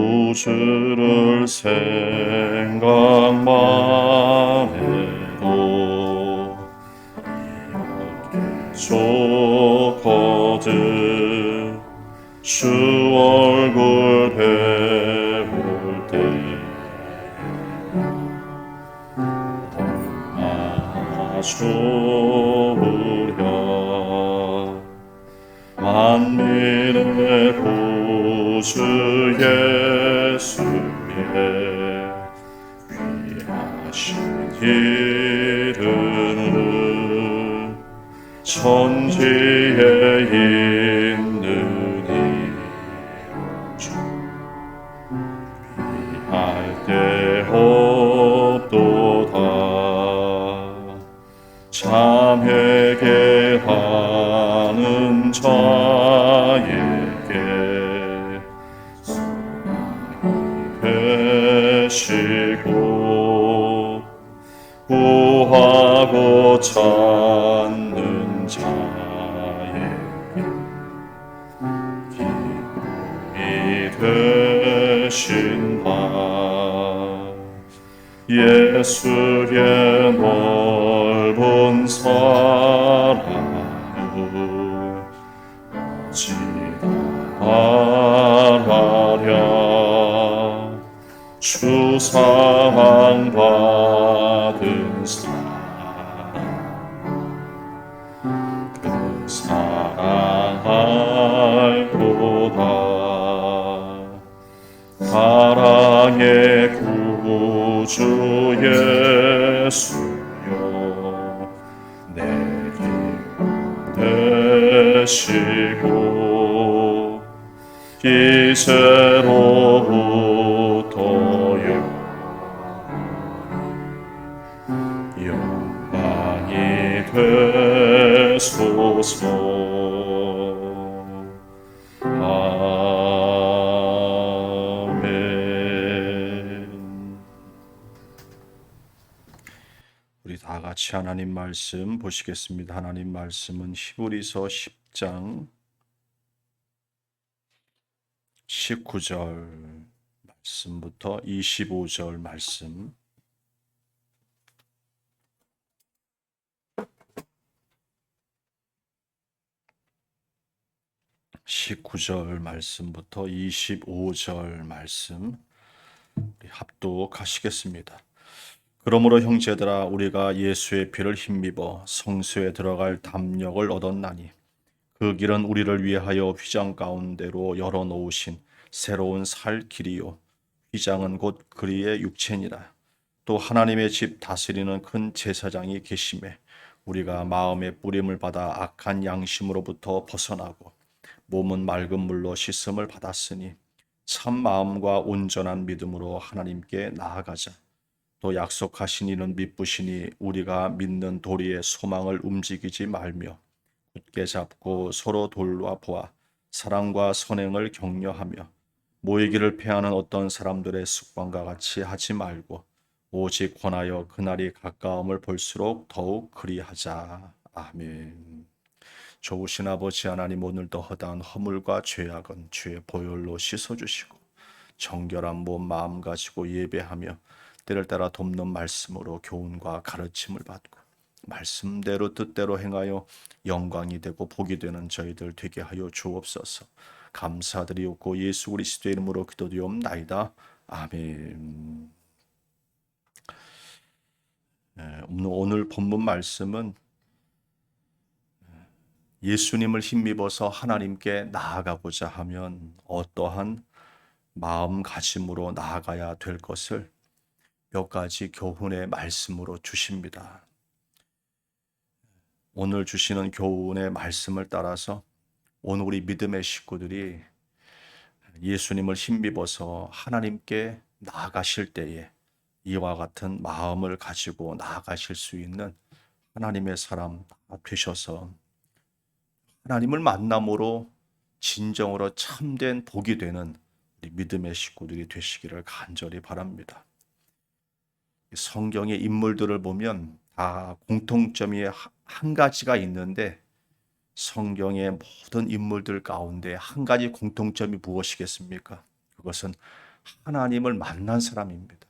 구주를 생각만 해도 좋거든. 주 얼굴 배울 때 얼마나 좋으랴. 만민의 구주 예수의 귀하신 이름은 천지에 있는 이주 비할 데 없도다. 참회게 하는 자에게 되시고 구하고 찾는 자에게 기쁨이 되신다. 예수의 넓은 사랑을 어찌다 말하랴. 주 사랑 받은 사랑, 그 사랑 알도다. 사랑의 구주 예수여, 내 기쁨 되시고 이제로부터 영광이 되소서. 우리 다 같이 하나님 말씀 보시겠습니다. 하나님 말씀은 히브리서 10장 19절 말씀부터 25절 말씀. (19절) 말씀부터 25절 말씀 우리 합독하시겠습니다. 그러므로 형제들아, 우리가 예수의 피를 힘입어 성소에 들어갈 담력을 얻었나니 그 길은 우리를 위하여 휘장 가운데로 열어놓으신 새로운 살 길이요, 휘장은 곧 그리의 육체니라. 또 하나님의 집 다스리는 큰 제사장이 계심에 우리가 마음의 뿌림을 받아 악한 양심으로부터 벗어나고 몸은 맑은 물로 씻음을 받았으니 참 마음과 온전한 믿음으로 하나님께 나아가자. 또 약속하신 이는 미쁘시니 우리가 믿는 도리의 소망을 움직이지 말며 굳게 잡고 서로 돌아보아 사랑과 선행을 격려하며 모이기를 패하는 어떤 사람들의 습관과 같이 하지 말고 오직 권하여 그날이 가까움을 볼수록 더욱 그리하자. 아멘. 좋으신 아버지 하나님, 오늘도 허다한 허물과 죄악은 주의 보혈로 씻어주시고 정결한 몸 마음 가지고 예배하며 때를 따라 돕는 말씀으로 교훈과 가르침을 받고 말씀대로 뜻대로 행하여 영광이 되고 복이 되는 저희들 되게 하여 주옵소서. 감사드리옵고 예수 그리스도의 이름으로 기도드리옵나이다. 아멘. 오늘 본문 말씀은 예수님을 힘입어서 하나님께 나아가고자 하면 어떠한 마음가짐으로 나아가야 될 것을 몇 가지 교훈의 말씀으로 주십니다. 오늘 주시는 교훈의 말씀을 따라서 오늘 우리 믿음의 식구들이 예수님을 힘입어서 하나님께 나아가실 때에 이와 같은 마음을 가지고 나아가실 수 있는 하나님의 사람 되셔서 하나님을 만남으로 진정으로 참된 복이 되는 우리 믿음의 식구들이 되시기를 간절히 바랍니다. 성경의 인물들을 보면 다 공통점이 한 가지가 있는데 성경의 모든 인물들 가운데 한 가지 공통점이 무엇이겠습니까? 그것은 하나님을 만난 사람입니다.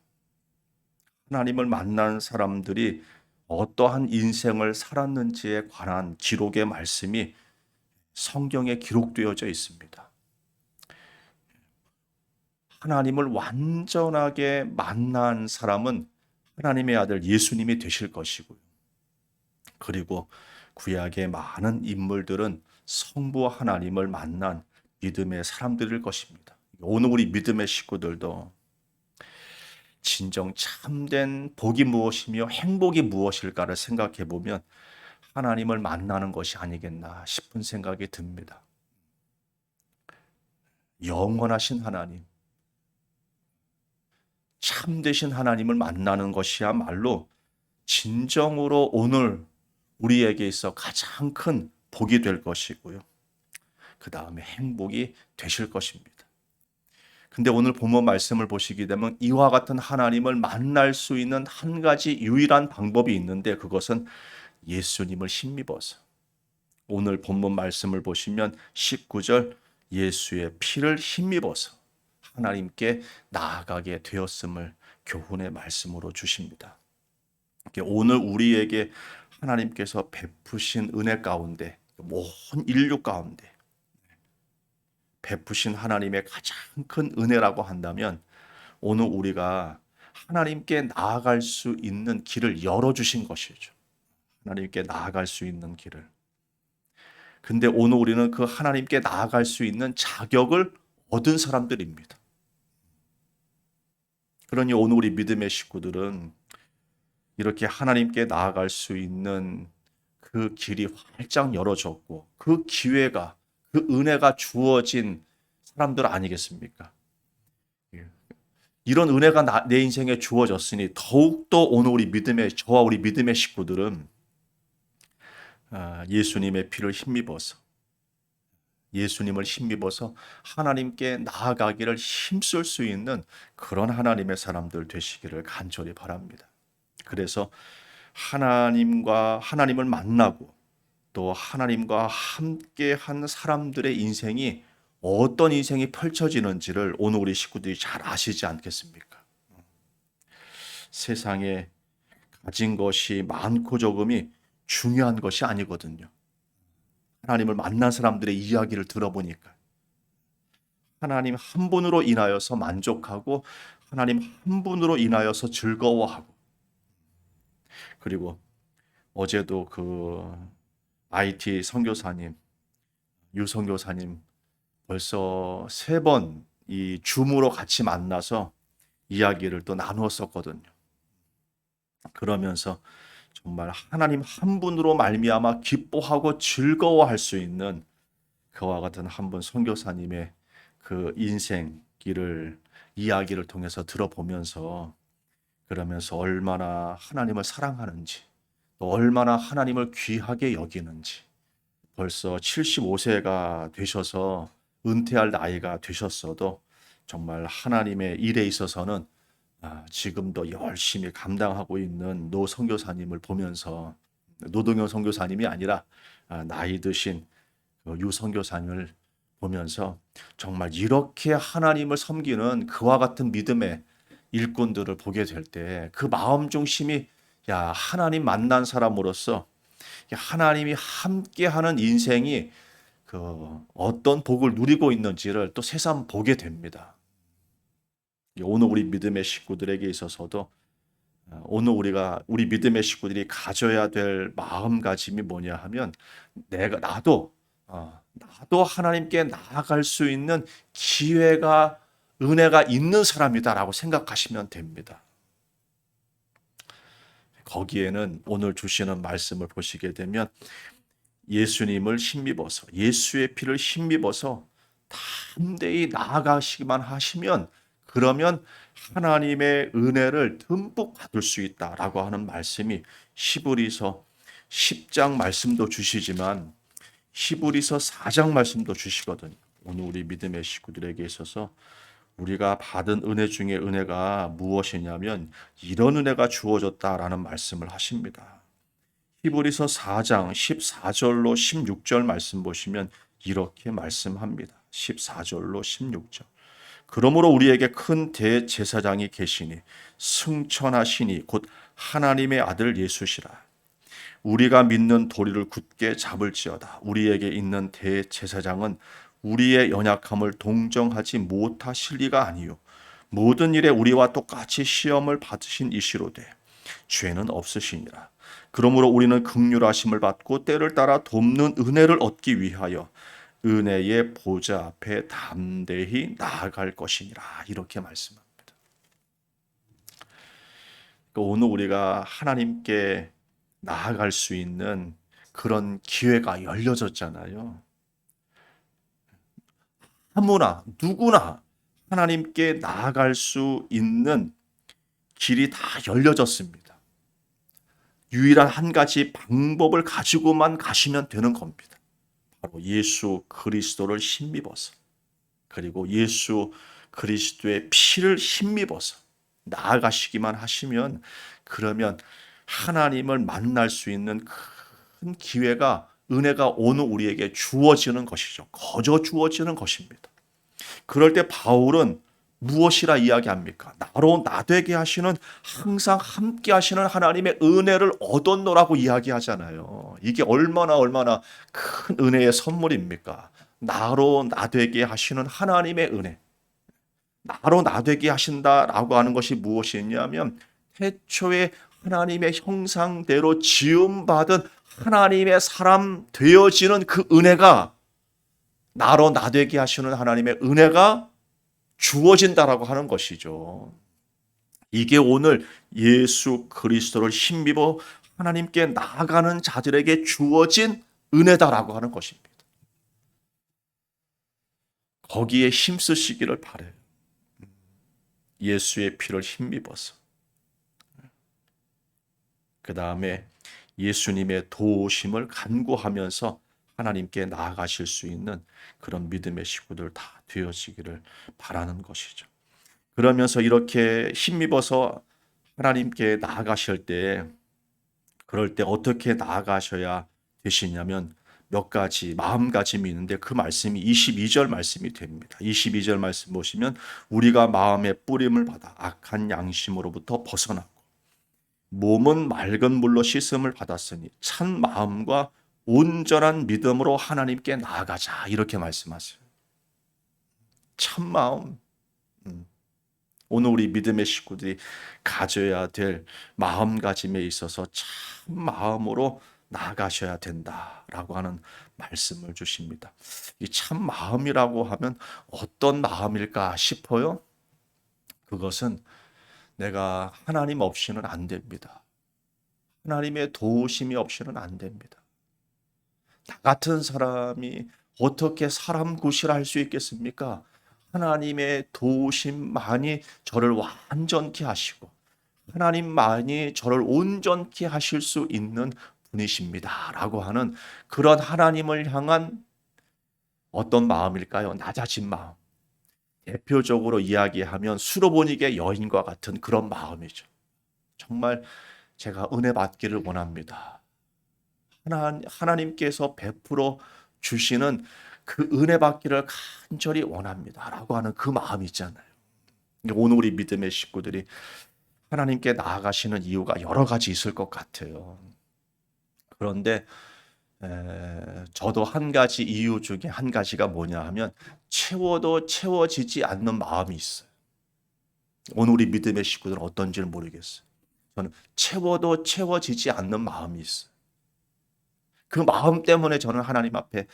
하나님을 만난 사람들이 어떠한 인생을 살았는지에 관한 기록의 말씀이 성경에 기록되어져 있습니다. 하나님을 완전하게 만난 사람은 하나님의 아들 예수님이 되실 것이고요. 그리고 구약의 많은 인물들은 성부 하나님을 만난 믿음의 사람들일 것입니다. 오늘 우리 믿음의 식구들도 진정 참된 복이 무엇이며 행복이 무엇일까를 생각해 보면 하나님을 만나는 것이 아니겠나 싶은 생각이 듭니다. 영원하신 하나님, 참되신 하나님을 만나는 것이야말로 진정으로 오늘 우리에게 있어 가장 큰 복이 될 것이고요. 그 다음에 행복이 되실 것입니다. 근데 오늘 본문 말씀을 보시게 되면 이와 같은 하나님을 만날 수 있는 한 가지 유일한 방법이 있는데 그것은 예수님을 힘입어서 오늘 본문 말씀을 보시면 19절 예수의 피를 힘입어서 하나님께 나아가게 되었음을 교훈의 말씀으로 주십니다. 오늘 우리에게 하나님께서 베푸신 은혜 가운데 온 인류 가운데 베푸신 하나님의 가장 큰 은혜라고 한다면 오늘 우리가 하나님께 나아갈 수 있는 길을 열어주신 것이죠. 하나님께 나아갈 수 있는 길을. 근데 오늘 우리는 그 하나님께 나아갈 수 있는 자격을 얻은 사람들입니다. 그러니 오늘 우리 믿음의 식구들은 이렇게 하나님께 나아갈 수 있는 그 길이 활짝 열어졌고 그 기회가 그 은혜가 주어진 사람들 아니겠습니까? 이런 은혜가 내 인생에 주어졌으니 더욱더 오늘 저와 우리 믿음의 식구들은 예수님의 피를 예수님을 힘입어서 하나님께 나아가기를 힘쓸 수 있는 그런 하나님의 사람들 되시기를 간절히 바랍니다. 그래서 하나님을 만나고 또 하나님과 함께 한 사람들의 인생이 어떤 인생이 펼쳐지는지를 오늘 우리 식구들이 잘 아시지 않겠습니까? 세상에 가진 것이 많고 적음이 중요한 것이 아니거든요. 하나님을 만난 사람들의 이야기를 들어보니까 하나님 한 분으로 인하여서 만족하고 하나님 한 분으로 인하여서 즐거워하고 그리고 어제도 그 IT 선교사님 유 선교사님 벌써 3번 이 줌으로 같이 만나서 이야기를 또 나누었었거든요. 그러면서 정말 하나님 한 분으로 말미암아 기뻐하고 즐거워할 수 있는 그와 같은 한 분 선교사님의 그 인생 길을 이야기를 통해서 들어보면서 그러면서 얼마나 하나님을 사랑하는지 또 얼마나 하나님을 귀하게 여기는지 벌써 75세가 되셔서 은퇴할 나이가 되셨어도 정말 하나님의 일에 있어서는 지금도 열심히 감당하고 있는 노 선교사님을 보면서 노동현 선교사님이 아니라 나이 드신 유 선교사님을 보면서 정말 이렇게 하나님을 섬기는 그와 같은 믿음의 일꾼들을 보게 될 때 그 마음 중심이 하나님 만난 사람으로서 하나님이 함께하는 인생이 그 어떤 복을 누리고 있는지를 또 새삼 보게 됩니다. 오늘 우리 믿음의 식구들에게 있어서도 오늘 우리 믿음의 식구들이 가져야 될 마음가짐이 뭐냐 하면 나도 하나님께 나아갈 수 있는 기회가 은혜가 있는 사람이다라고 생각하시면 됩니다. 거기에는 오늘 주시는 말씀을 보시게 되면 예수님을 힘입어서 예수의 피를 힘입어서 담대히 나아가시기만 하시면 그러면 하나님의 은혜를 듬뿍 받을 수 있다라고 하는 말씀이 히브리서 10장 말씀도 주시지만 히브리서 4장 말씀도 주시거든요. 오늘 우리 믿음의 식구들에게 있어서 우리가 받은 은혜 중에 은혜가 무엇이냐면 이런 은혜가 주어졌다라는 말씀을 하십니다. 히브리서 4장 14절로 16절 말씀 보시면 이렇게 말씀합니다. 14절로 16절. 그러므로 우리에게 큰 대제사장이 계시니 승천하시니 곧 하나님의 아들 예수시라. 우리가 믿는 도리를 굳게 잡을지어다. 우리에게 있는 대제사장은 우리의 연약함을 동정하지 못하실 리가 아니요 모든 일에 우리와 똑같이 시험을 받으신 이시로되 죄는 없으시니라. 그러므로 우리는 긍휼하심을 받고 때를 따라 돕는 은혜를 얻기 위하여 은혜의 보좌 앞에 담대히 나아갈 것이니라. 이렇게 말씀합니다. 오늘 우리가 하나님께 나아갈 수 있는 그런 기회가 열려졌잖아요. 아무나 누구나 하나님께 나아갈 수 있는 길이 다 열려졌습니다. 유일한 한 가지 방법을 가지고만 가시면 되는 겁니다. 바로 예수 그리스도를 힘입어서, 그리고 예수 그리스도의 피를 힘입어서 나아가시기만 하시면, 그러면 하나님을 만날 수 있는 큰 기회가, 은혜가 오늘 우리에게 주어지는 것이죠. 거저 주어지는 것입니다. 그럴 때 바울은 무엇이라 이야기합니까? 나로 나되게 하시는, 항상 함께 하시는 하나님의 은혜를 얻었노라고 이야기하잖아요. 이게 얼마나 큰 은혜의 선물입니까? 나로 나되게 하시는 하나님의 은혜. 나로 나되게 하신다라고 하는 것이 무엇이냐면, 태초에 하나님의 형상대로 지음받은 하나님의 사람 되어지는 그 은혜가, 나로 나되게 하시는 하나님의 은혜가 주어진다라고 하는 것이죠. 이게 오늘 예수 그리스도를 힘입어 하나님께 나아가는 자들에게 주어진 은혜다라고 하는 것입니다. 거기에 힘쓰시기를 바라요. 예수의 피를 힘입어서. 그 다음에 예수님의 도우심을 간구하면서 하나님께 나아가실 수 있는 그런 믿음의 식구들 다 되어지기를 바라는 것이죠. 그러면서 이렇게 힘입어서 하나님께 나아가실 때, 그럴 때 어떻게 나아가셔야 되시냐면 몇 가지 마음가짐이 있는데, 그 말씀이 22절 말씀이 됩니다. 22절 말씀 보시면, 우리가 마음의 뿌림을 받아 악한 양심으로부터 벗어났고 몸은 맑은 물로 씻음을 받았으니 찬 마음과 온전한 믿음으로 하나님께 나아가자. 이렇게 말씀하세요. 참 마음. 오늘 우리 믿음의 식구들이 가져야 될 마음가짐에 있어서 참 마음으로 나아가셔야 된다라고 하는 말씀을 주십니다. 이 참 마음이라고 하면 어떤 마음일까 싶어요. 그것은 내가 하나님 없이는 안 됩니다. 하나님의 도우심이 없이는 안 됩니다. 나 같은 사람이 어떻게 사람 구실할 수 있겠습니까? 하나님의 도우심만이 저를 완전케 하시고 하나님만이 저를 온전케 하실 수 있는 분이십니다. 라고 하는 그런 하나님을 향한 어떤 마음일까요? 낮아진 마음. 대표적으로 이야기하면 수로보니게 여인과 같은 그런 마음이죠. 정말 제가 은혜 받기를 원합니다. 하나님께서 베풀어 주시는 그 은혜 받기를 간절히 원합니다. 라고 하는 그 마음이 있잖아요. 오늘 우리 믿음의 식구들이 하나님께 나아가시는 이유가 여러 가지 있을 것 같아요. 그런데 저도 한 가지 이유 중에 한 가지가 뭐냐 하면, 채워도 채워지지 않는 마음이 있어요. 오늘 우리 믿음의 식구들은 어떤지는 모르겠어요. 저는 채워도 채워지지 않는 마음이 있어요. 그 마음 때문에 저는 하나님 앞에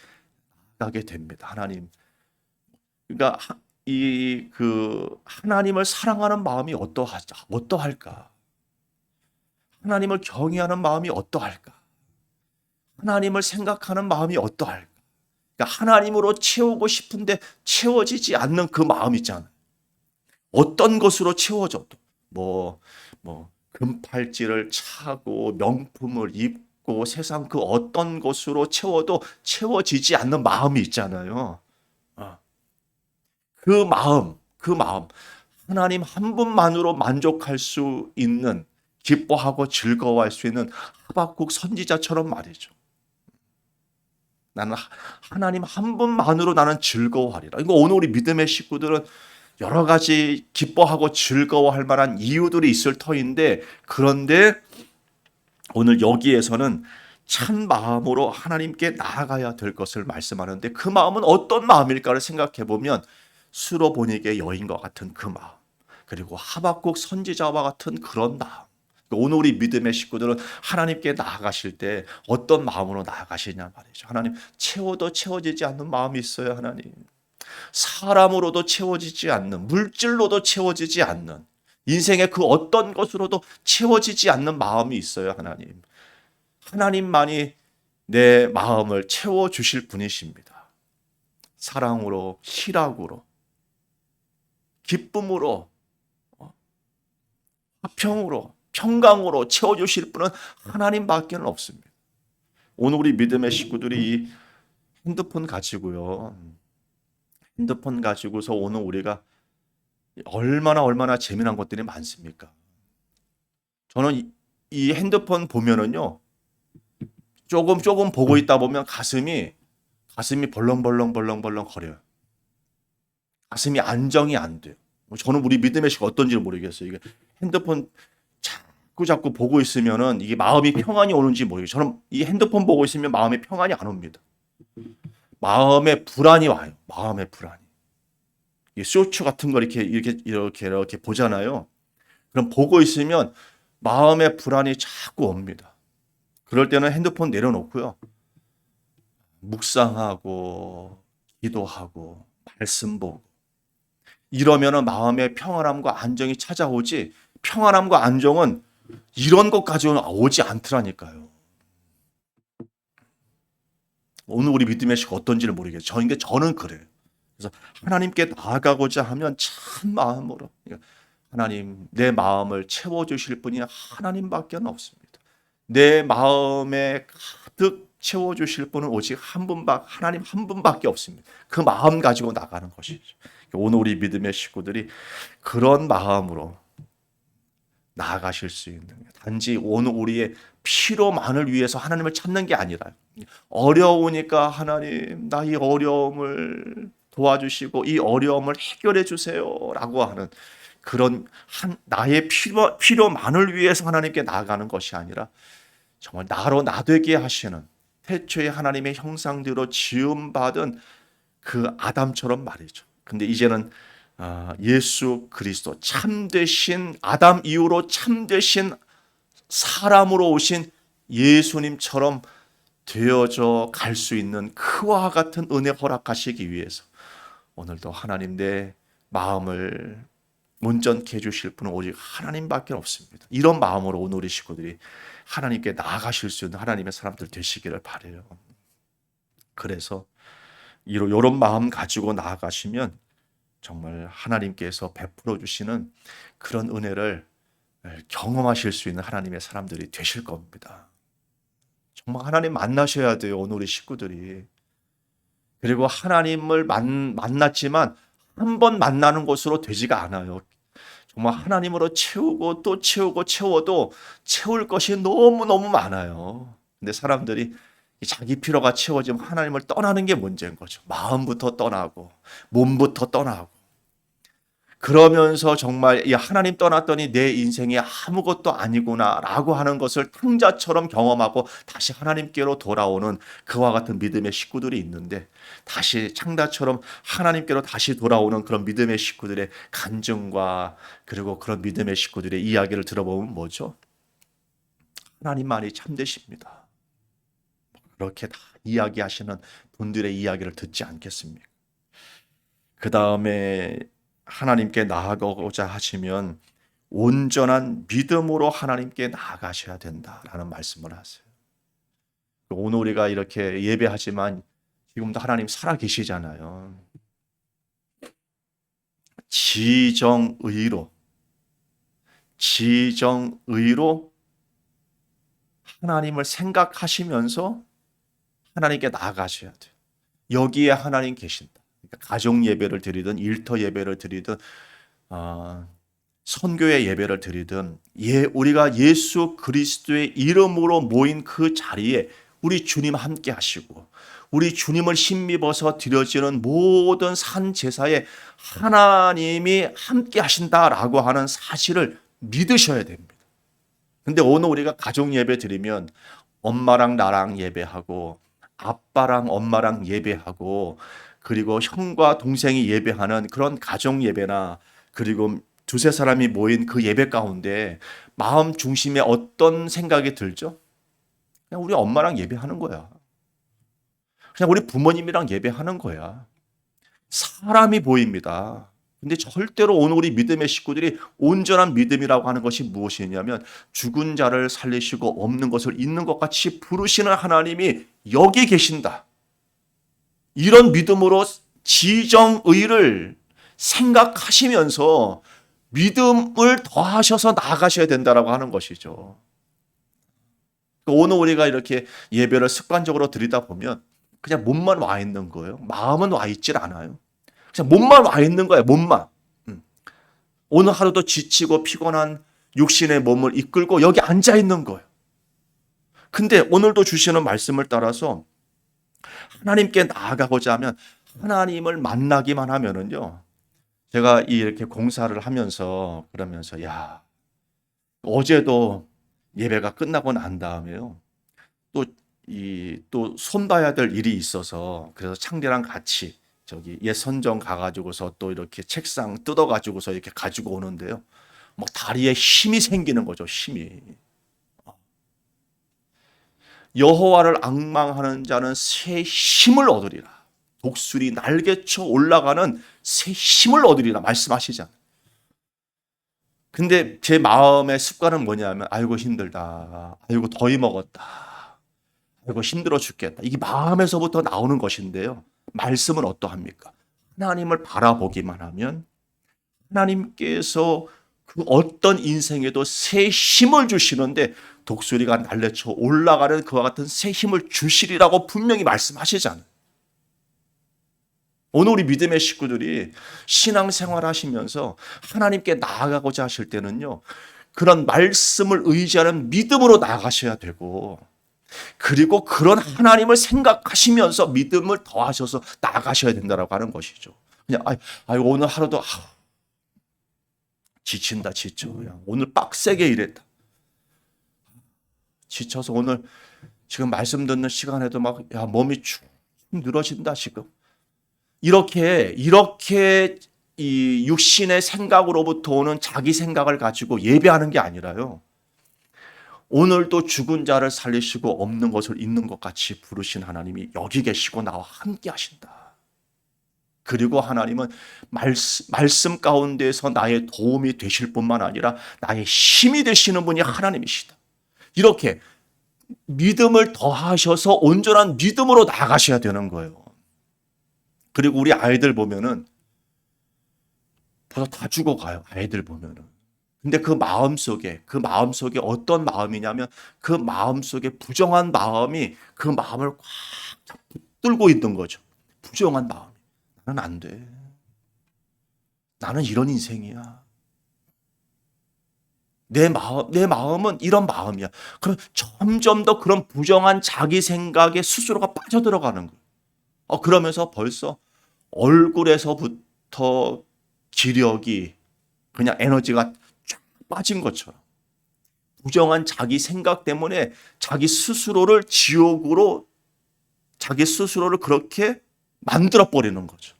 나가게 됩니다. 하나님, 그러니까 하나님을 사랑하는 마음이 어떠할까? 하나님을 경외하는 마음이 어떠할까? 하나님을 생각하는 마음이 어떠할까? 그러니까 하나님으로 채우고 싶은데 채워지지 않는 그 마음 있잖아요. 어떤 것으로 채워져도 뭐 금팔찌를 차고 명품을 입고 세상 그 어떤 것으로 채워도 채워지지 않는 마음이 있잖아요. 그 마음, 하나님 한 분만으로 만족할 수 있는, 기뻐하고 즐거워할 수 있는 하박국 선지자처럼 말이죠. 나는 하나님 한 분만으로 나는 즐거워하리라. 이거 오늘 우리 믿음의 식구들은 여러 가지 기뻐하고 즐거워할 만한 이유들이 있을 터인데, 그런데 오늘 여기에서는 참 마음으로 하나님께 나아가야 될 것을 말씀하는데, 그 마음은 어떤 마음일까를 생각해 보면 수로보니게 여인과 같은 그 마음, 그리고 하박국 선지자와 같은 그런 마음. 오늘 우리 믿음의 식구들은 하나님께 나아가실 때 어떤 마음으로 나아가시냐 말이죠. 하나님, 채워도 채워지지 않는 마음이 있어요. 하나님, 사람으로도 채워지지 않는, 물질로도 채워지지 않는, 인생의 그 어떤 것으로도 채워지지 않는 마음이 있어요. 하나님, 하나님만이 내 마음을 채워주실 분이십니다. 사랑으로, 희락으로, 기쁨으로, 화평으로, 평강으로 채워주실 분은 하나님밖에 없습니다. 오늘 우리 믿음의 식구들이 이 핸드폰 가지고요, 핸드폰 가지고서 오늘 우리가 얼마나 재미난 것들이 많습니까? 저는 이 핸드폰 보면은요, 조금 보고 있다 보면 가슴이 벌렁벌렁 거려요. 가슴이 안정이 안 돼요. 저는 우리 믿음의 식 어떤지를 모르겠어요. 이게 핸드폰 자꾸 보고 있으면은 이게 마음이 평안이 오는지 모르겠어요. 저는 이 핸드폰 보고 있으면 마음에 평안이 안 옵니다. 마음에 불안이 와요. 마음에 불안이. 이 쇼츠 같은 거 이렇게 보잖아요. 그럼 보고 있으면 마음의 불안이 자꾸 옵니다. 그럴 때는 핸드폰 내려놓고요, 묵상하고 기도하고 말씀 보고 이러면은 마음의 평안함과 안정이 찾아오지, 평안함과 안정은 이런 것 가지고는 오지 않더라니까요. 오늘 우리 믿음의 식 어떤지를 모르겠어요. 저는 그래요. 그래서 하나님께 나아가고자 하면 참 마음으로, 하나님, 내 마음을 채워주실 분이 하나님밖에 없습니다. 내 마음에 가득 채워주실 분은 오직 하나님 한 분밖에 없습니다. 그 마음 가지고 나가는 것이죠. 오늘 우리 믿음의 식구들이 그런 마음으로 나아가실 수 있는, 단지 오늘 우리의 피로만을 위해서 하나님을 찾는 게 아니라, 어려우니까 하나님, 나 이 어려움을 도와주시고 이 어려움을 해결해 주세요라고 하는 그런 나의 필요만을 위해서 하나님께 나아가는 것이 아니라, 정말 나로 나되게 하시는, 태초에 하나님의 형상대로 지음받은 그 아담처럼 말이죠. 근데 이제는 예수 그리스도, 참되신 아담 이후로 참되신 사람으로 오신 예수님처럼 되어져 갈 수 있는 그와 같은 은혜 허락하시기 위해서 오늘도 하나님, 내 마음을 온전케 해주실 분은 오직 하나님밖에 없습니다. 이런 마음으로 오늘 우리 식구들이 하나님께 나아가실 수 있는 하나님의 사람들 되시기를 바라요. 그래서 이런 마음 가지고 나아가시면 정말 하나님께서 베풀어 주시는 그런 은혜를 경험하실 수 있는 하나님의 사람들이 되실 겁니다. 정말 하나님 만나셔야 돼요, 오늘 우리 식구들이. 그리고 하나님을 만났지만 한 번 만나는 것으로 되지가 않아요. 정말 하나님으로 채우고 또 채워도 채울 것이 너무너무 많아요. 근데 사람들이 자기 필요가 채워지면 하나님을 떠나는 게 문제인 거죠. 마음부터 떠나고 몸부터 떠나고, 그러면서 정말 이 하나님 떠났더니 내 인생이 아무것도 아니구나라고 하는 것을 탕자처럼 경험하고 다시 하나님께로 돌아오는 그와 같은 믿음의 식구들이 있는데, 다시 창자처럼 하나님께로 다시 돌아오는 그런 믿음의 식구들의 간증과, 그리고 그런 믿음의 식구들의 이야기를 들어보면 뭐죠? 하나님만이 참되십니다. 그렇게 다 이야기하시는 분들의 이야기를 듣지 않겠습니까? 그 다음에 하나님께 나아가고자 하시면 온전한 믿음으로 하나님께 나아가셔야 된다라는 말씀을 하세요. 오늘 우리가 이렇게 예배하지만 지금도 하나님 살아계시잖아요. 지정의로 하나님을 생각하시면서 하나님께 나아가셔야 돼요. 여기에 하나님 계신다. 그러니까 가정 예배를 드리든 일터 예배를 드리든 선교의 예배를 드리든, 우리가 예수 그리스도의 이름으로 모인 그 자리에 우리 주님 함께 하시고, 우리 주님을 힘입어서 드려지는 모든 산 제사에 하나님이 함께 하신다라고 하는 사실을 믿으셔야 됩니다. 근데 오늘 우리가 가족 예배 드리면 엄마랑 나랑 예배하고 아빠랑 엄마랑 예배하고 그리고 형과 동생이 예배하는 그런 가정 예배나 그리고 두세 사람이 모인 그 예배 가운데 마음 중심에 어떤 생각이 들죠? 그냥 우리 엄마랑 예배하는 거야. 그냥 우리 부모님이랑 예배하는 거야. 사람이 보입니다. 근데 절대로 오늘 우리 믿음의 식구들이 온전한 믿음이라고 하는 것이 무엇이냐면 죽은 자를 살리시고 없는 것을 있는 것 같이 부르시는 하나님이 여기 계신다. 이런 믿음으로 지정의를 생각하시면서 믿음을 더하셔서 나아가셔야 된다라고 하는 것이죠. 오늘 우리가 이렇게 예배를 습관적으로 드리다 보면 그냥 몸만 와 있는 거예요. 마음은 와 있질 않아요. 그냥 몸만 와 있는 거예요. 몸만. 오늘 하루도 지치고 피곤한 육신의 몸을 이끌고 여기 앉아 있는 거예요. 근데 오늘도 주시는 말씀을 따라서 하나님께 나아가고자 하면 하나님을 만나기만 하면은요. 제가 이렇게 공사를 하면서 그러면서 야 어제도 예배가 끝나고 난 다음에요. 또 손봐야 될 일이 있어서 그래서 창대랑 같이 저기 옛 선정 가가지고서 또 이렇게 책상 뜯어가지고서 이렇게 가지고 오는데요. 뭐 다리에 힘이 생기는 거죠. 힘이. 여호와를 앙망하는 자는 새 힘을 얻으리라. 독수리 날개쳐 올라가는 새 힘을 얻으리라 말씀하시잖아요. 근데 제 마음의 습관은 뭐냐면 아이고 힘들다. 아이고 더위 먹었다. 아이고 힘들어 죽겠다. 이게 마음에서부터 나오는 것인데요. 말씀은 어떠합니까? 하나님을 바라보기만 하면 하나님께서 그 어떤 인생에도 새 힘을 주시는데 독수리가 날래쳐 올라가는 그와 같은 새 힘을 주시리라고 분명히 말씀하시잖아요. 오늘 우리 믿음의 식구들이 신앙생활 하시면서 하나님께 나아가고자 하실 때는요. 그런 말씀을 의지하는 믿음으로 나아가셔야 되고 그리고 그런 하나님을 생각하시면서 믿음을 더하셔서 나아가셔야 된다고 하는 것이죠. 그냥 오늘 하루도 지친다 지쳐. 그냥 오늘 빡세게 일했다. 지쳐서 오늘 지금 말씀 듣는 시간에도 막 몸이 축 늘어진다 지금. 이렇게 이 육신의 생각으로부터 오는 자기 생각을 가지고 예배하는 게 아니라요. 오늘도 죽은 자를 살리시고 없는 것을 있는 것 같이 부르신 하나님이 여기 계시고 나와 함께 하신다. 그리고 하나님은 말씀 가운데서 나의 도움이 되실 뿐만 아니라 나의 힘이 되시는 분이 하나님이시다. 이렇게 믿음을 더하셔서 온전한 믿음으로 나아가셔야 되는 거예요. 그리고 우리 아이들 보면은 벌써 다 죽어가요. 아이들 보면은. 근데 그 마음속에 어떤 마음이냐면 그 마음속에 부정한 마음이 그 마음을 꽉 붙들고 있는 거죠. 부정한 마음. 나는 안 돼. 나는 이런 인생이야. 내 마음은 이런 마음이야. 그럼 점점 더 그런 부정한 자기 생각에 스스로가 빠져들어가는 거예요. 그러면서 벌써 얼굴에서부터 기력이 그냥 에너지가 쫙 빠진 것처럼 부정한 자기 생각 때문에 자기 스스로를 지옥으로 자기 스스로를 그렇게 만들어 버리는 거죠.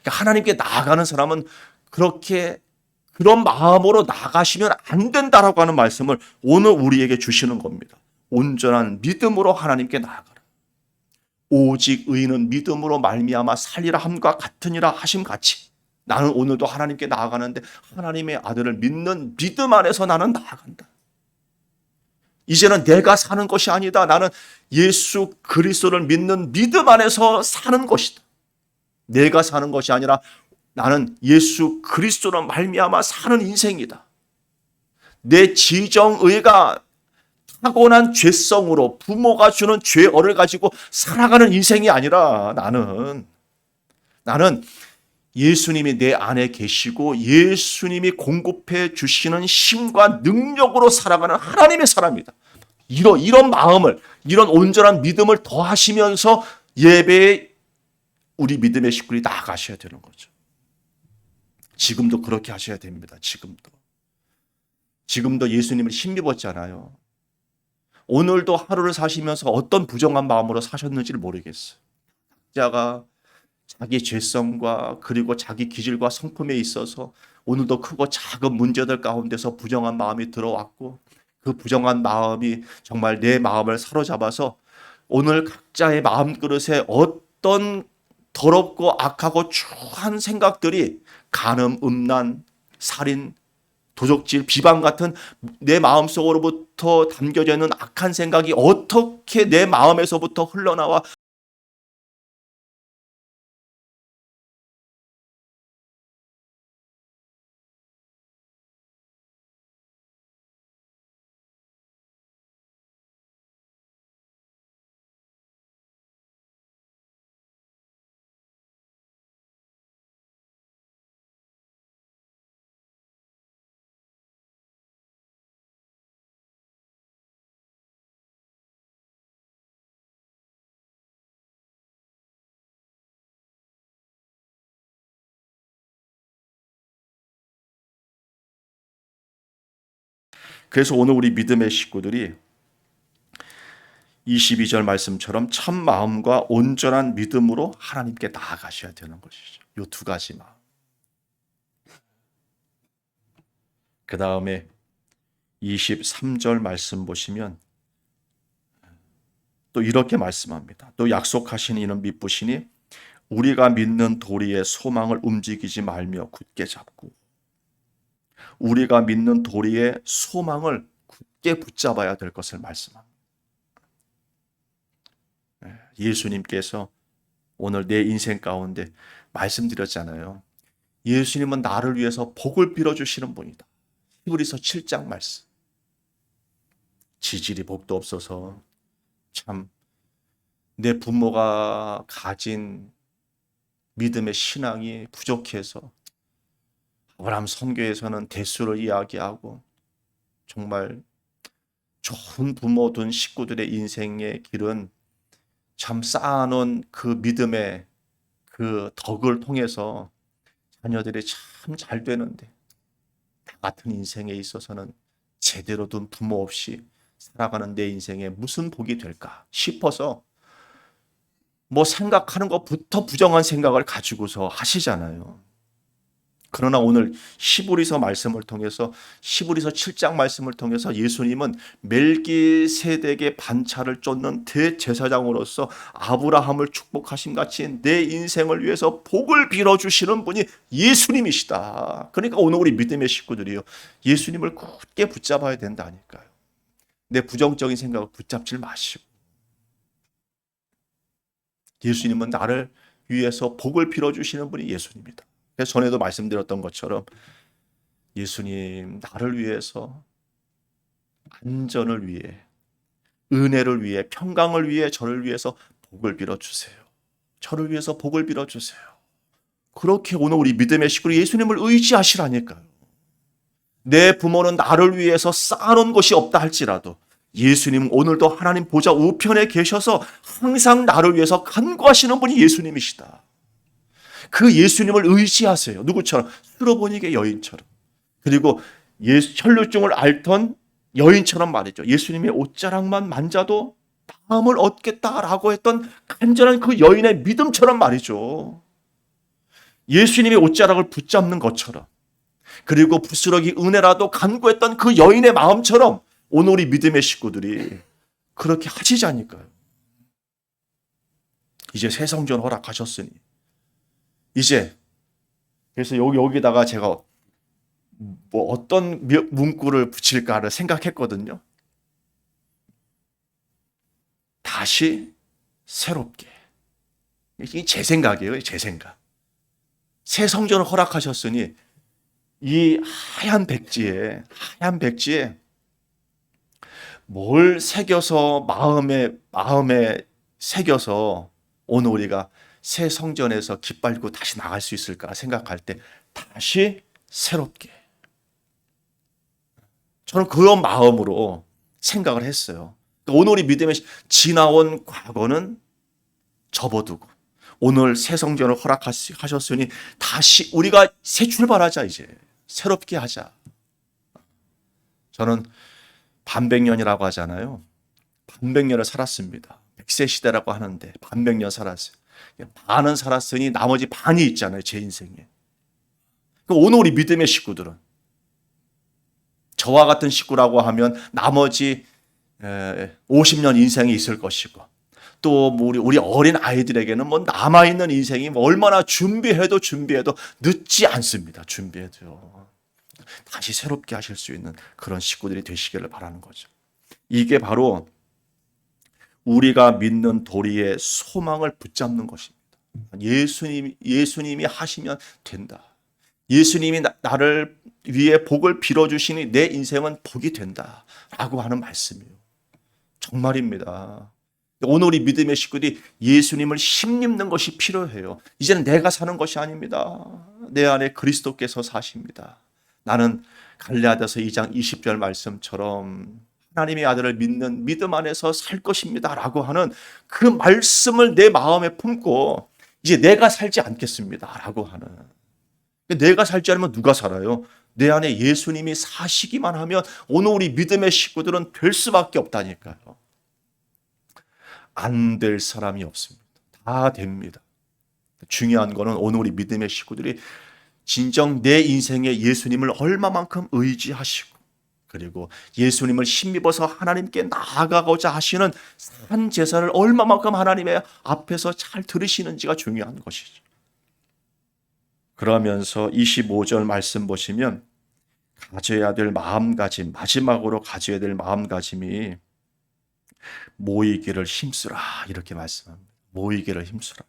그러니까 하나님께 나아가는 사람은 그런 마음으로 나가시면 안 된다라고 하는 말씀을 오늘 우리에게 주시는 겁니다. 온전한 믿음으로 하나님께 나아가라. 오직 의인은 믿음으로 말미암아 살리라 함과 같으니라 하심 같이 나는 오늘도 하나님께 나아가는데 하나님의 아들을 믿는 믿음 안에서 나는 나아간다. 이제는 내가 사는 것이 아니다. 나는 예수 그리스도를 믿는 믿음 안에서 사는 것이다. 내가 사는 것이 아니라 나는 예수 그리스도로 말미암아 사는 인생이다. 내 지정의가 타고난 죄성으로 부모가 주는 죄어를 가지고 살아가는 인생이 아니라 나는 예수님이 내 안에 계시고 예수님이 공급해 주시는 힘과 능력으로 살아가는 하나님의 사람이다. 이런 마음을, 이런 온전한 믿음을 더하시면서 예배에 우리 믿음의 식구들이 나아가셔야 되는 거죠. 지금도 그렇게 하셔야 됩니다. 지금도 예수님을 힘입었잖아요. 오늘도 하루를 사시면서 어떤 부정한 마음으로 사셨는지를 모르겠어요. 자가 자기 죄성과 그리고 자기 기질과 성품에 있어서 오늘도 크고 작은 문제들 가운데서 부정한 마음이 들어왔고, 그 부정한 마음이 정말 내 마음을 사로잡아서 오늘 각자의 마음 그릇에 어떤 더럽고 악하고 추한 생각들이 간음, 음란, 살인, 도적질, 비방 같은 내 마음속으로부터 담겨져 있는 악한 생각이 어떻게 내 마음에서부터 흘러나와 그래서 오늘 우리 믿음의 식구들이 22절 말씀처럼 참 마음과 온전한 믿음으로 하나님께 나아가셔야 되는 것이죠. 이 두 가지 마음. 그 다음에 23절 말씀 보시면 또 이렇게 말씀합니다. 또 약속하신 이는 미쁘시니 우리가 믿는 도리의 소망을 움직이지 말며 굳게 잡고, 우리가 믿는 도리의 소망을 굳게 붙잡아야 될 것을 말씀합니다. 예수님께서 오늘 내 인생 가운데 말씀드렸잖아요. 예수님은 나를 위해서 복을 빌어주시는 분이다. 히브리서 7장 말씀. 지질이 복도 없어서 참 내 부모가 가진 믿음의 신앙이 부족해서 아브라함 선교에서는 대수를 이야기하고 정말 좋은 부모 둔 식구들의 인생의 길은 참 쌓아놓은 그 믿음의 그 덕을 통해서 자녀들이 참 잘 되는데, 나 같은 인생에 있어서는 제대로 둔 부모 없이 살아가는 내 인생에 무슨 복이 될까 싶어서 뭐 생각하는 것부터 부정한 생각을 가지고서 하시잖아요. 그러나 오늘 히브리서 말씀을 통해서, 히브리서 7장 말씀을 통해서 예수님은 멜기세덱의 반차를 쫓는 대제사장으로서 아브라함을 축복하신 같이 내 인생을 위해서 복을 빌어주시는 분이 예수님이시다. 그러니까 오늘 우리 믿음의 식구들이요, 예수님을 굳게 붙잡아야 된다니까요. 내 부정적인 생각을 붙잡지 마시고, 예수님은 나를 위해서 복을 빌어주시는 분이 예수님이다. 그래서 전에도 말씀드렸던 것처럼 예수님, 나를 위해서, 안전을 위해, 은혜를 위해, 평강을 위해 저를 위해서 복을 빌어주세요. 저를 위해서 복을 빌어주세요. 그렇게 오늘 우리 믿음의 식구로 예수님을 의지하시라니까요. 내 부모는 나를 위해서 쌓아놓은 것이 없다 할지라도 예수님은 오늘도 하나님 보좌 우편에 계셔서 항상 나를 위해서 간구하시는 분이 예수님이시다. 그 예수님을 의지하세요. 누구처럼? 수로보니게 여인처럼. 그리고 혈루증을 앓던 여인처럼 말이죠. 예수님의 옷자락만 만져도 나음을 얻겠다라고 했던 간절한 그 여인의 믿음처럼 말이죠. 예수님의 옷자락을 붙잡는 것처럼, 그리고 부스러기 은혜라도 간구했던 그 여인의 마음처럼 오늘 우리 믿음의 식구들이 그렇게 하시자니까요. 이제 새 성전 허락하셨으니 이제, 그래서 여기다가 제가 뭐 어떤 문구를 붙일까를 생각했거든요. 다시 새롭게. 이게 제 생각이에요. 제 생각. 새 성전을 허락하셨으니 이 하얀 백지에 뭘 새겨서 마음에 새겨서 오늘 우리가 새 성전에서 깃발고 다시 나갈 수 있을까 생각할 때 다시 새롭게. 저는 그런 마음으로 생각을 했어요. 오늘 우리 믿음의 지나온 과거는 접어두고 오늘 새 성전을 허락하셨으니 다시 우리가 새 출발하자. 이제 새롭게 하자. 저는 반백년이라고 하잖아요. 반백년을 살았습니다. 100세 시대라고 하는데 반백년 살았어요. 반은 살았으니 나머지 반이 있잖아요. 제 인생에. 오늘 우리 믿음의 식구들은 저와 같은 식구라고 하면 나머지 50년 인생이 있을 것이고 또 우리 어린 아이들에게는 뭐 남아있는 인생이 얼마나 준비해도 늦지 않습니다. 준비해도요. 다시 새롭게 하실 수 있는 그런 식구들이 되시기를 바라는 거죠. 이게 바로 우리가 믿는 도리의 소망을 붙잡는 것입니다. 예수님이 하시면 된다. 예수님이 나를 위해 복을 빌어주시니 내 인생은 복이 된다. 라고 하는 말씀이에요. 정말입니다. 오늘 우리 믿음의 식구들이 예수님을 힘입는 것이 필요해요. 이제는 내가 사는 것이 아닙니다. 내 안에 그리스도께서 사십니다. 나는 갈라디아서 2장 20절 말씀처럼 하나님의 아들을 믿는 믿음 안에서 살 것입니다. 라고 하는 그 말씀을 내 마음에 품고 이제 내가 살지 않겠습니다. 라고 하는. 내가 살지 않으면 누가 살아요? 내 안에 예수님이 사시기만 하면 오늘 우리 믿음의 식구들은 될 수밖에 없다니까요. 안 될 사람이 없습니다. 다 됩니다. 중요한 거는 오늘 우리 믿음의 식구들이 진정 내 인생에 예수님을 얼마만큼 의지하시고 그리고 예수님을 힘입어서 하나님께 나아가고자 하시는 산 제사를 얼마만큼 하나님의 앞에서 잘 들으시는지가 중요한 것이죠. 그러면서 25절 말씀 보시면 가져야 될 마음가짐, 마지막으로 가져야 될 마음가짐이 모이기를 힘쓰라 이렇게 말씀합니다. 모이기를 힘쓰라.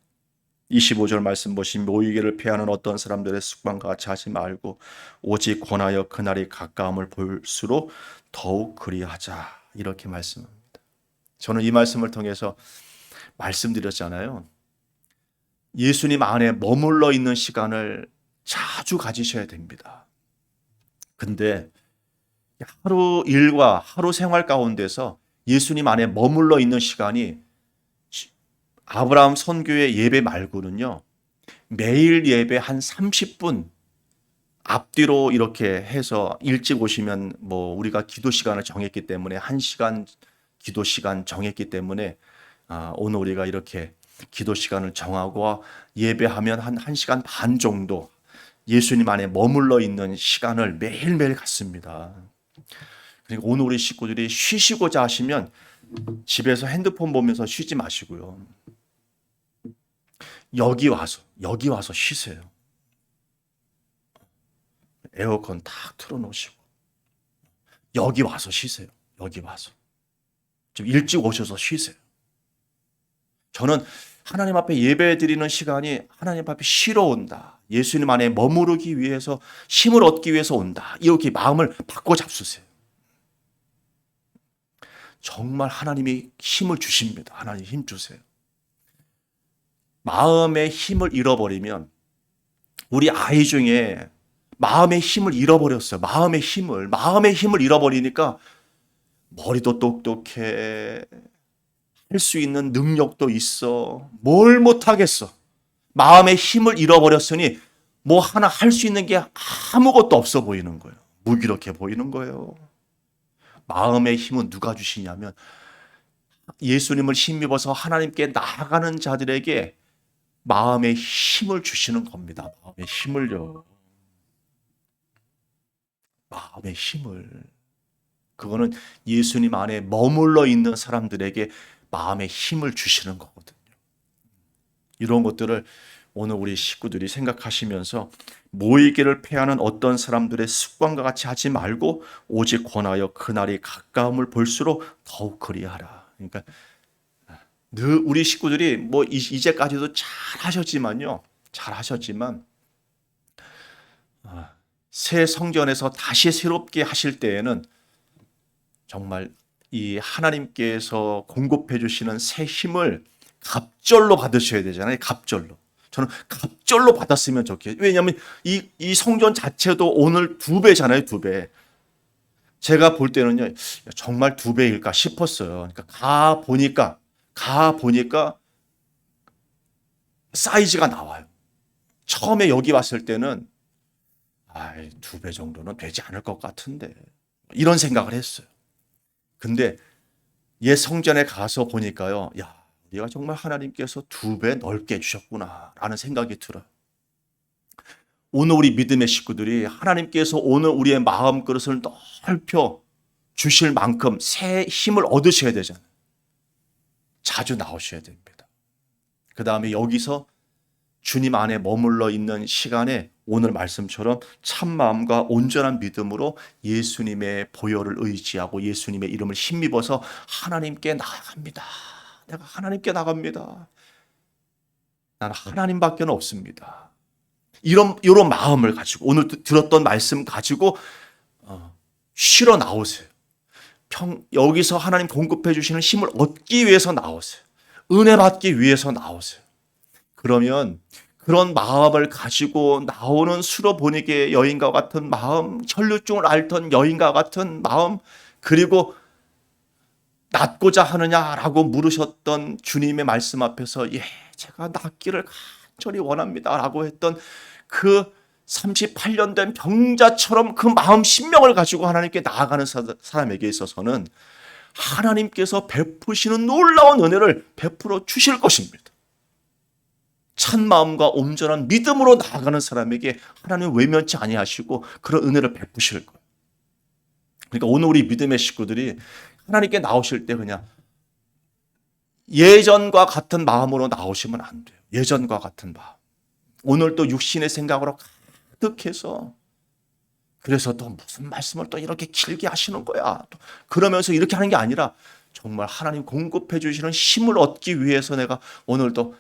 25절 말씀 보시면 모이기를 피하는 어떤 사람들의 습관과 같이 하지 말고 오직 권하여 그날이 가까움을 볼수록 더욱 그리하자 이렇게 말씀합니다. 저는 이 말씀을 통해서 말씀드렸잖아요. 예수님 안에 머물러 있는 시간을 자주 가지셔야 됩니다. 근데 하루 일과 하루 생활 가운데서 예수님 안에 머물러 있는 시간이 아브라함 선교의 예배 말고는요. 매일 예배 한 30분 앞뒤로 이렇게 해서 일찍 오시면 뭐 우리가 기도 시간을 정했기 때문에 1시간 기도 시간 정했기 때문에 오늘 우리가 이렇게 기도 시간을 정하고 예배하면 한 1시간 반 정도 예수님 안에 머물러 있는 시간을 매일매일 갖습니다. 그러니까 오늘 우리 식구들이 쉬시고자 하시면 집에서 핸드폰 보면서 쉬지 마시고요. 여기 와서 쉬세요. 에어컨 탁 틀어놓으시고 여기 와서 쉬세요. 여기 와서 좀 일찍 오셔서 쉬세요. 저는 하나님 앞에 예배 드리는 시간이 하나님 앞에 쉬러 온다. 예수님 안에 머무르기 위해서 힘을 얻기 위해서 온다. 이렇게 마음을 바꿔 잡수세요. 정말 하나님이 힘을 주십니다. 하나님 힘 주세요. 마음의 힘을 잃어버리면 우리 아이 중에 마음의 힘을 잃어버렸어요. 마음의 힘을 잃어버리니까 머리도 똑똑해. 할 수 있는 능력도 있어. 뭘 못하겠어. 마음의 힘을 잃어버렸으니 뭐 하나 할 수 있는 게 아무것도 없어 보이는 거예요. 무기력해 보이는 거예요. 마음의 힘은 누가 주시냐면 예수님을 힘입어서 하나님께 나아가는 자들에게 마음의 힘을 주시는 겁니다. 마음의 힘을요. 마음의 힘을. 그거는 예수님 안에 머물러 있는 사람들에게 마음의 힘을 주시는 거거든요. 이런 것들을 오늘 우리 식구들이 생각하시면서 모이기를 패하는 어떤 사람들의 습관과 같이 하지 말고 오직 권하여 그날이 가까움을 볼수록 더욱 그리하라. 그러니까 늘 우리 식구들이 뭐 이제까지도 잘 하셨지만 새 성전에서 다시 새롭게 하실 때에는 정말 이 하나님께서 공급해 주시는 새 힘을 갑절로 받으셔야 되잖아요. 갑절로. 저는 갑절로 받았으면 좋겠어요. 왜냐하면 이 성전 자체도 오늘 2배잖아요. 2배. 제가 볼 때는요, 정말 2배일까 싶었어요. 그러니까 가 보니까 사이즈가 나와요. 처음에 여기 왔을 때는 2배 정도는 되지 않을 것 같은데 이런 생각을 했어요. 근데 옛 성전에 가서 보니까요, 야, 우리가 정말 하나님께서 2배 넓게 해주셨구나라는 생각이 들어요. 오늘 우리 믿음의 식구들이 하나님께서 오늘 우리의 마음 그릇을 넓혀 주실 만큼 새 힘을 얻으셔야 되잖아요. 자주 나오셔야 됩니다. 그 다음에 여기서 주님 안에 머물러 있는 시간에 오늘 말씀처럼 참 마음과 온전한 믿음으로 예수님의 보혈을 의지하고 예수님의 이름을 힘입어서 하나님께 나아갑니다. 내가 하나님께 나갑니다. 나는 하나님밖에 없습니다. 이런 마음을 가지고 오늘 들었던 말씀 가지고 쉬러 나오세요. 여기서 하나님 공급해 주시는 힘을 얻기 위해서 나오세요. 은혜 받기 위해서 나오세요. 그러면 그런 마음을 가지고 나오는 수로보니게 여인과 같은 마음, 혈류증을 앓던 여인과 같은 마음, 그리고 낫고자 하느냐라고 물으셨던 주님의 말씀 앞에서 제가 낫기를 간절히 원합니다라고 했던 그 38년 된 병자처럼 그 마음 심령을 가지고 하나님께 나아가는 사람에게 있어서는 하나님께서 베푸시는 놀라운 은혜를 베풀어 주실 것입니다. 찬 마음과 온전한 믿음으로 나아가는 사람에게 하나님은 외면치 아니하시고 그런 은혜를 베푸실 거예요. 그러니까 오늘 우리 믿음의 식구들이 하나님께 나오실 때 그냥 예전과 같은 마음으로 나오시면 안 돼요. 예전과 같은 마음. 오늘 또 육신의 생각으로 가득해서 그래서 또 무슨 말씀을 또 이렇게 길게 하시는 거야. 또 그러면서 이렇게 하는 게 아니라 정말 하나님 공급해 주시는 힘을 얻기 위해서 내가 오늘도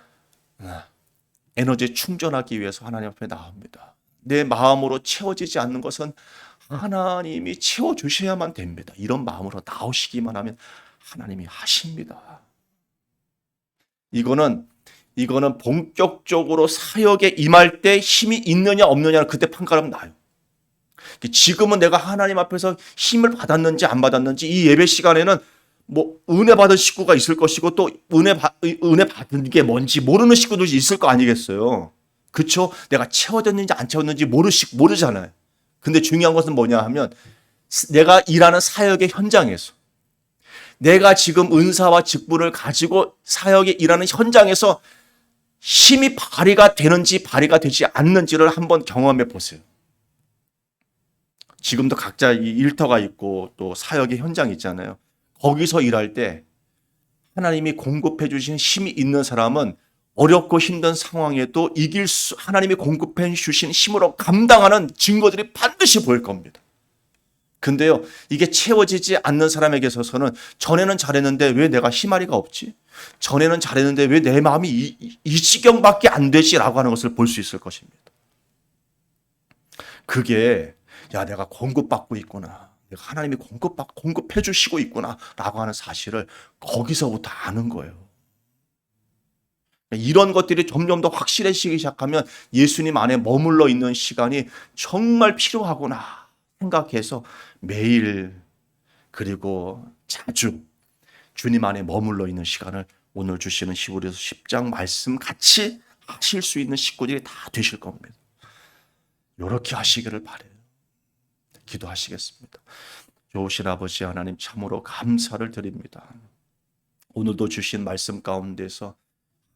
에너지 충전하기 위해서 하나님 앞에 나옵니다. 내 마음으로 채워지지 않는 것은 하나님이 채워주셔야만 됩니다. 이런 마음으로 나오시기만 하면 하나님이 하십니다. 이거는 본격적으로 사역에 임할 때 힘이 있느냐 없느냐는 그때 판가름 나요. 지금은 내가 하나님 앞에서 힘을 받았는지 안 받았는지 이 예배 시간에는 은혜 받은 식구가 있을 것이고 또 은혜 받은 게 뭔지 모르는 식구들이 있을 거 아니겠어요. 그렇죠? 내가 채워졌는지 안 채웠는지 모르잖아요. 근데 중요한 것은 뭐냐 하면 내가 일하는 사역의 현장에서 내가 지금 은사와 직분을 가지고 사역에 일하는 현장에서 힘이 발휘가 되는지 발휘가 되지 않는지를 한번 경험해 보세요. 지금도 각자 이 일터가 있고 또 사역의 현장이 있잖아요. 거기서 일할 때 하나님이 공급해 주신 힘이 있는 사람은 어렵고 힘든 상황에도 하나님이 공급해 주신 힘으로 감당하는 증거들이 반드시 보일 겁니다. 근데요, 이게 채워지지 않는 사람에게 있어서는 전에는 잘했는데 왜 내가 희마리가 없지? 전에는 잘했는데 왜 내 마음이 이 지경밖에 안 되지라고 하는 것을 볼 수 있을 것입니다. 그게 내가 공급받고 있구나. 내가 하나님이 공급해 주시고 있구나 라고 하는 사실을 거기서부터 아는 거예요. 이런 것들이 점점 더 확실해지기 시작하면 예수님 안에 머물러 있는 시간이 정말 필요하구나 생각해서 매일 그리고 자주 주님 안에 머물러 있는 시간을 오늘 주시는 히브리서 10장 말씀 같이 하실 수 있는 식구들이 다 되실 겁니다. 이렇게 하시기를 바라요. 기도하시겠습니다. 좋으신 아버지 하나님 참으로 감사를 드립니다. 오늘도 주신 말씀 가운데서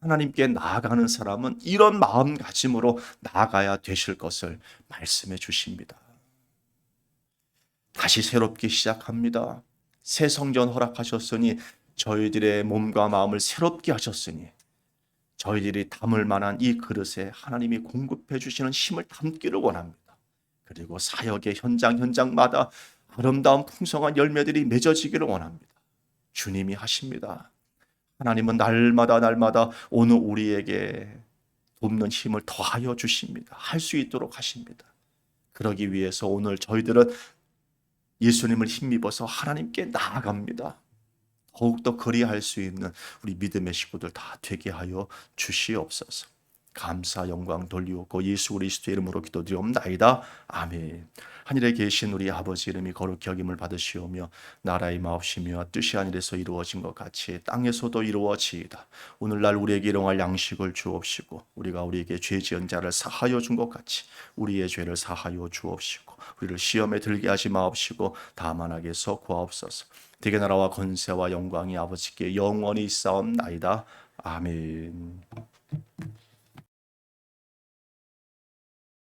하나님께 나아가는 사람은 이런 마음가짐으로 나아가야 되실 것을 말씀해 주십니다. 다시 새롭게 시작합니다. 새 성전 허락하셨으니 저희들의 몸과 마음을 새롭게 하셨으니 저희들이 담을 만한 이 그릇에 하나님이 공급해 주시는 힘을 담기를 원합니다. 그리고 사역의 현장마다 아름다운 풍성한 열매들이 맺어지기를 원합니다. 주님이 하십니다. 하나님은 날마다 오늘 우리에게 돕는 힘을 더하여 주십니다. 할 수 있도록 하십니다. 그러기 위해서 오늘 저희들은 예수님을 힘입어서 하나님께 나아갑니다. 더욱더 그리할 수 있는 우리 믿음의 식구들 다 되게 하여 주시옵소서. 감사 영광 돌리옵고 예수 그리스도의 이름으로 기도드리옵나이다. 아멘. 하늘에 계신 우리 아버지 이름이 거룩히 여김을 받으시오며 나라의 마옵시며 뜻이 하늘에서 이루어진 것 같이 땅에서도 이루어지이다. 오늘날 우리에게 일용할 양식을 주옵시고 우리가 우리에게 죄 지은 자를 사하여 준 것 같이 우리의 죄를 사하여 주옵시고 우리를 시험에 들게 하지 마옵시고 다만 악에서 구하옵소서. 대개 나라와 권세와 영광이 아버지께 영원히 있사옵나이다. 아멘.